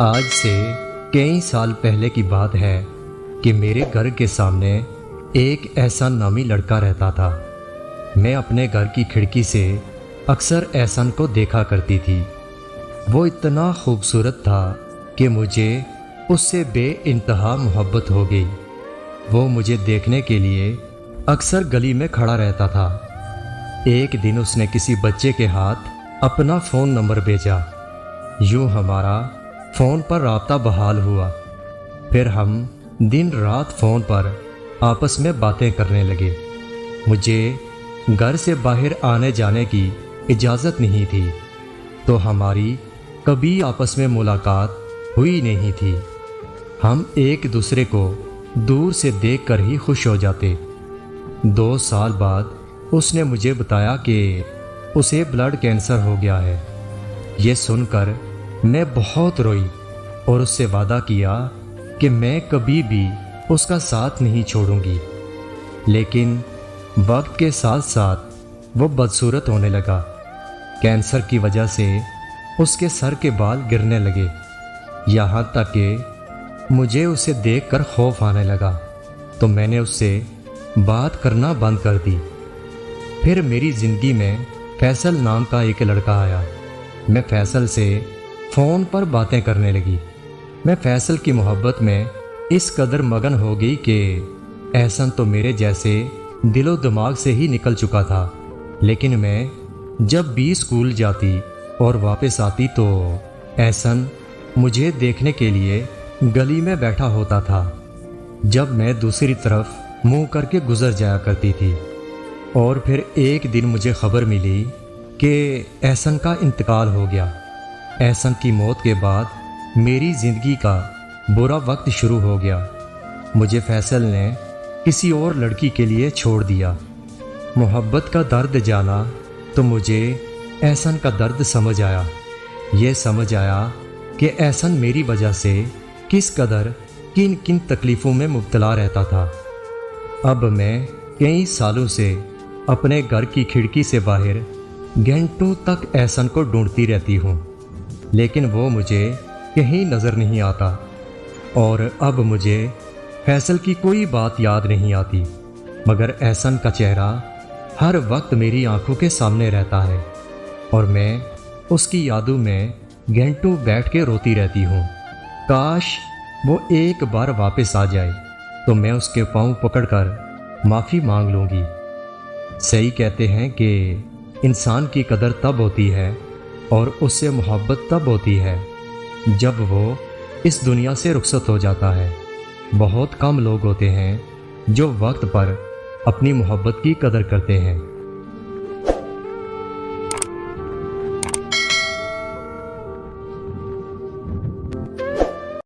آج سے کئی سال پہلے کی بات ہے کہ میرے گھر کے سامنے ایک احسان نامی لڑکا رہتا تھا۔ میں اپنے گھر کی کھڑکی سے اکثر احسان کو دیکھا کرتی تھی۔ وہ اتنا خوبصورت تھا کہ مجھے اس سے بے انتہا محبت ہو گئی۔ وہ مجھے دیکھنے کے لیے اکثر گلی میں کھڑا رہتا تھا۔ ایک دن اس نے کسی بچے کے ہاتھ اپنا فون نمبر بھیجا۔ یوں ہمارا فون پر رابطہ بحال ہوا۔ پھر ہم دن رات فون پر آپس میں باتیں کرنے لگے۔ مجھے گھر سے باہر آنے جانے کی اجازت نہیں تھی، تو ہماری کبھی آپس میں ملاقات ہوئی نہیں تھی۔ ہم ایک دوسرے کو دور سے دیکھ کر ہی خوش ہو جاتے۔ 2 سال بعد اس نے مجھے بتایا کہ اسے بلڈ کینسر ہو گیا ہے۔ یہ سن کر میں بہت روئی اور اس سے وعدہ کیا کہ میں کبھی بھی اس کا ساتھ نہیں چھوڑوں گی۔ لیکن وقت کے ساتھ ساتھ وہ بدصورت ہونے لگا۔ کینسر کی وجہ سے اس کے سر کے بال گرنے لگے، یہاں تک کہ مجھے اسے دیکھ کر خوف آنے لگا، تو میں نے اس سے بات کرنا بند کر دی۔ پھر میری زندگی میں فیصل نام کا ایک لڑکا آیا۔ میں فیصل سے فون پر باتیں کرنے لگی۔ میں فیصل کی محبت میں اس قدر مگن ہو گئی کہ احسان تو میرے جیسے دل و دماغ سے ہی نکل چکا تھا۔ لیکن میں جب بھی اسکول جاتی اور واپس آتی تو احسان مجھے دیکھنے کے لیے گلی میں بیٹھا ہوتا تھا، جب میں دوسری طرف منہ کر کے گزر جایا کرتی تھی۔ اور پھر ایک دن مجھے خبر ملی کہ احسان کا انتقال ہو گیا۔ احسان کی موت کے بعد میری زندگی کا برا وقت شروع ہو گیا۔ مجھے فیصل نے کسی اور لڑکی کے لیے چھوڑ دیا۔ محبت کا درد جانا تو مجھے احسان کا درد سمجھ آیا۔ یہ سمجھ آیا کہ احسان میری وجہ سے کس قدر کن کن تکلیفوں میں مبتلا رہتا تھا۔ اب میں کئی سالوں سے اپنے گھر کی کھڑکی سے باہر گھنٹوں تک احسان کو ڈھونڈتی رہتی ہوں، لیکن وہ مجھے کہیں نظر نہیں آتا۔ اور اب مجھے فیصل کی کوئی بات یاد نہیں آتی، مگر احسان کا چہرہ ہر وقت میری آنکھوں کے سامنے رہتا ہے، اور میں اس کی یادوں میں گھنٹوں بیٹھ کے روتی رہتی ہوں۔ کاش وہ ایک بار واپس آ جائے تو میں اس کے پاؤں پکڑ کر معافی مانگ لوں گی۔ صحیح کہتے ہیں کہ انسان کی قدر تب ہوتی ہے اور اس سے محبت تب ہوتی ہے جب وہ اس دنیا سے رخصت ہو جاتا ہے۔ بہت کم لوگ ہوتے ہیں جو وقت پر اپنی محبت کی قدر کرتے ہیں۔